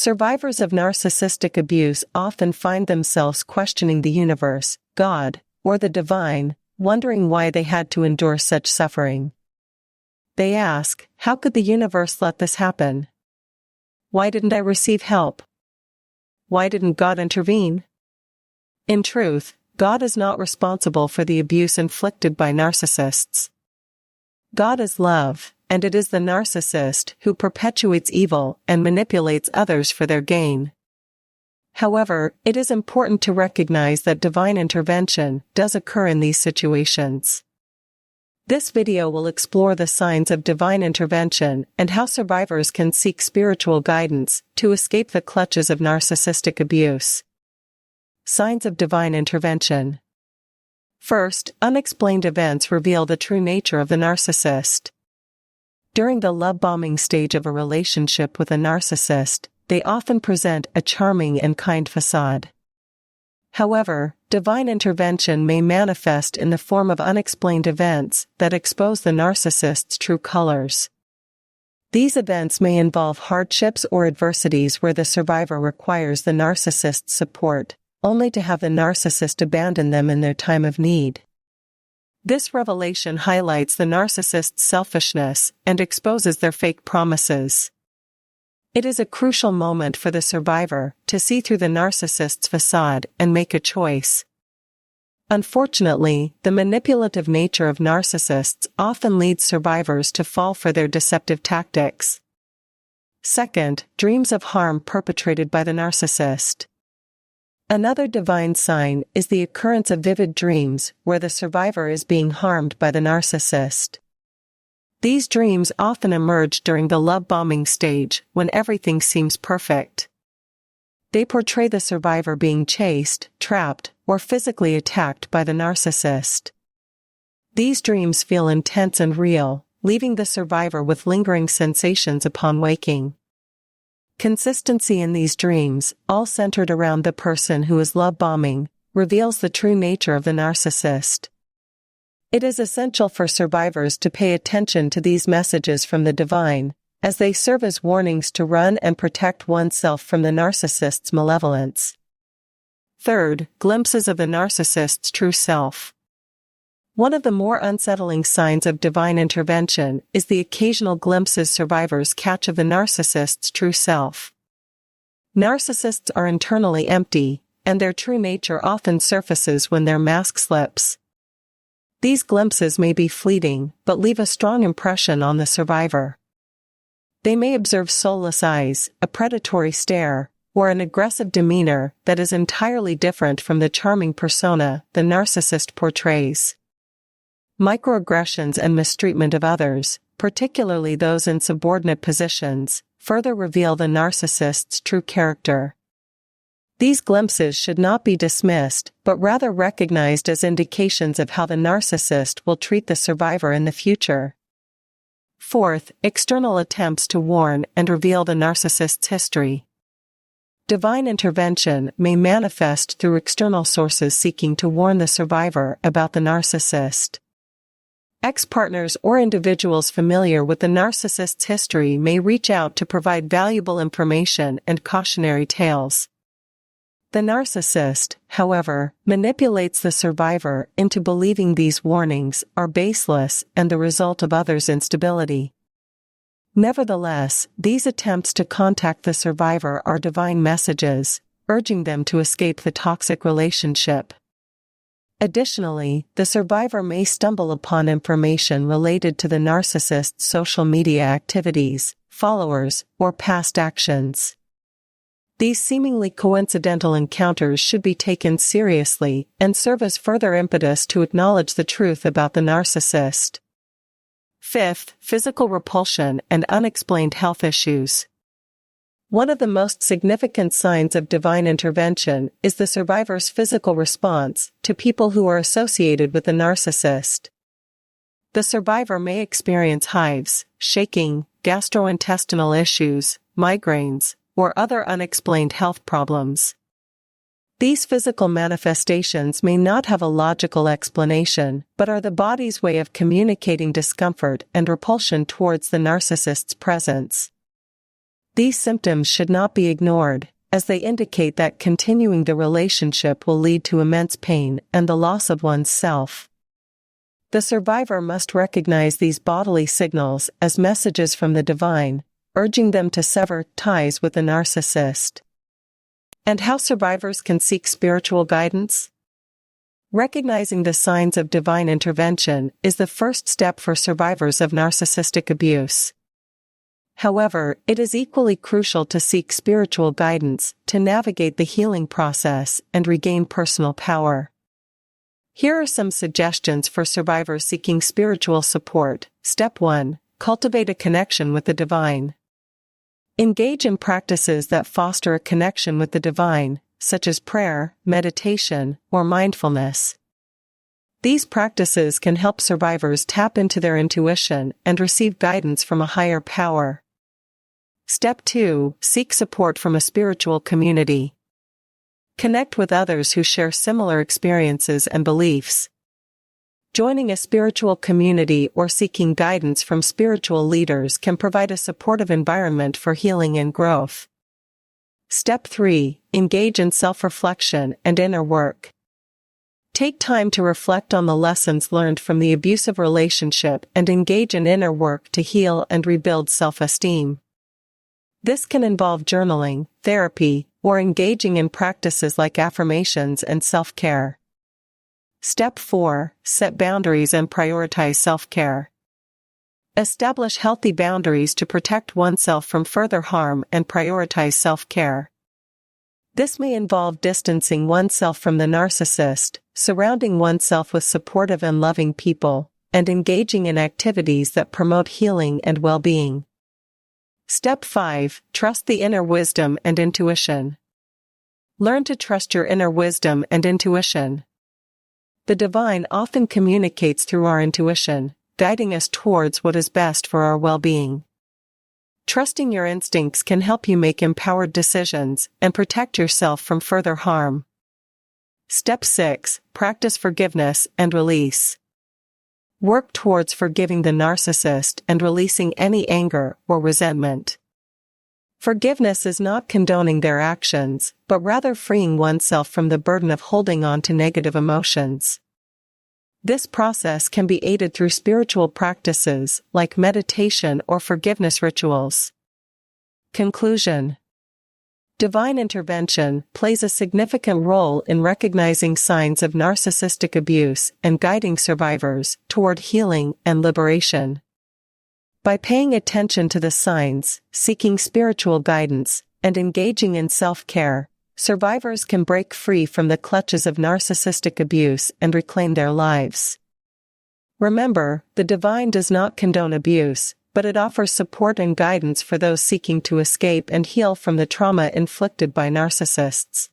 Survivors of narcissistic abuse often find themselves questioning the universe, God, or the divine, wondering why they had to endure such suffering. They ask, how could the universe let this happen? Why didn't I receive help? Why didn't God intervene? In truth, God is not responsible for the abuse inflicted by narcissists. God is love, and it is the narcissist who perpetuates evil and manipulates others for their gain. However, it is important to recognize that divine intervention does occur in these situations. This video will explore the signs of divine intervention and how survivors can seek spiritual guidance to escape the clutches of narcissistic abuse. Signs of divine intervention. First, unexplained events reveal the true nature of the narcissist. During the love bombing stage of a relationship with a narcissist, they often present a charming and kind facade. However, divine intervention may manifest in the form of unexplained events that expose the narcissist's true colors. These events may involve hardships or adversities where the survivor requires the narcissist's support, only to have the narcissist abandon them in their time of need. This revelation highlights the narcissist's selfishness and exposes their fake promises. It is a crucial moment for the survivor to see through the narcissist's facade and make a choice. Unfortunately, the manipulative nature of narcissists often leads survivors to fall for their deceptive tactics. Second, dreams of harm perpetrated by the narcissist. Another divine sign is the occurrence of vivid dreams where the survivor is being harmed by the narcissist. These dreams often emerge during the love bombing stage when everything seems perfect. They portray the survivor being chased, trapped, or physically attacked by the narcissist. These dreams feel intense and real, leaving the survivor with lingering sensations upon waking. Consistency in these dreams, all centered around the person who is love bombing, reveals the true nature of the narcissist. It is essential for survivors to pay attention to these messages from the divine, as they serve as warnings to run and protect oneself from the narcissist's malevolence. Third, glimpses of the narcissist's true self. One of the more unsettling signs of divine intervention is the occasional glimpses survivors catch of the narcissist's true self. Narcissists are internally empty, and their true nature often surfaces when their mask slips. These glimpses may be fleeting, but leave a strong impression on the survivor. They may observe soulless eyes, a predatory stare, or an aggressive demeanor that is entirely different from the charming persona the narcissist portrays. Microaggressions and mistreatment of others, particularly those in subordinate positions, further reveal the narcissist's true character. These glimpses should not be dismissed, but rather recognized as indications of how the narcissist will treat the survivor in the future. Fourth, external attempts to warn and reveal the narcissist's history. Divine intervention may manifest through external sources seeking to warn the survivor about the narcissist. Ex-partners or individuals familiar with the narcissist's history may reach out to provide valuable information and cautionary tales. The narcissist, however, manipulates the survivor into believing these warnings are baseless and the result of others' instability. Nevertheless, these attempts to contact the survivor are divine messages, urging them to escape the toxic relationship. Additionally, the survivor may stumble upon information related to the narcissist's social media activities, followers, or past actions. These seemingly coincidental encounters should be taken seriously and serve as further impetus to acknowledge the truth about the narcissist. Fifth, physical repulsion and unexplained health issues. One of the most significant signs of divine intervention is the survivor's physical response to people who are associated with the narcissist. The survivor may experience hives, shaking, gastrointestinal issues, migraines, or other unexplained health problems. These physical manifestations may not have a logical explanation, but are the body's way of communicating discomfort and repulsion towards the narcissist's presence. These symptoms should not be ignored, as they indicate that continuing the relationship will lead to immense pain and the loss of one's self. The survivor must recognize these bodily signals as messages from the divine, urging them to sever ties with the narcissist. And how survivors can seek spiritual guidance? Recognizing the signs of divine intervention is the first step for survivors of narcissistic abuse. However, it is equally crucial to seek spiritual guidance to navigate the healing process and regain personal power. Here are some suggestions for survivors seeking spiritual support. Step 1. Cultivate a connection with the divine. Engage in practices that foster a connection with the divine, such as prayer, meditation, or mindfulness. These practices can help survivors tap into their intuition and receive guidance from a higher power. Step 2. Seek support from a spiritual community. Connect with others who share similar experiences and beliefs. Joining a spiritual community or seeking guidance from spiritual leaders can provide a supportive environment for healing and growth. Step 3. Engage in self-reflection and inner work. Take time to reflect on the lessons learned from the abusive relationship and engage in inner work to heal and rebuild self-esteem. This can involve journaling, therapy, or engaging in practices like affirmations and self-care. Step 4. Set boundaries and prioritize self-care. Establish healthy boundaries to protect oneself from further harm and prioritize self-care. This may involve distancing oneself from the narcissist, surrounding oneself with supportive and loving people, and engaging in activities that promote healing and well-being. Step 5. Trust the inner wisdom and intuition. Learn to trust your inner wisdom and intuition. The divine often communicates through our intuition, guiding us towards what is best for our well-being. Trusting your instincts can help you make empowered decisions and protect yourself from further harm. Step 6. Practice forgiveness and release. Work towards forgiving the narcissist and releasing any anger or resentment. Forgiveness is not condoning their actions, but rather freeing oneself from the burden of holding on to negative emotions. This process can be aided through spiritual practices like meditation or forgiveness rituals. Conclusion. Divine intervention plays a significant role in recognizing signs of narcissistic abuse and guiding survivors toward healing and liberation. By paying attention to the signs, seeking spiritual guidance, and engaging in self-care, survivors can break free from the clutches of narcissistic abuse and reclaim their lives. Remember, the divine does not condone abuse, but it offers support and guidance for those seeking to escape and heal from the trauma inflicted by narcissists.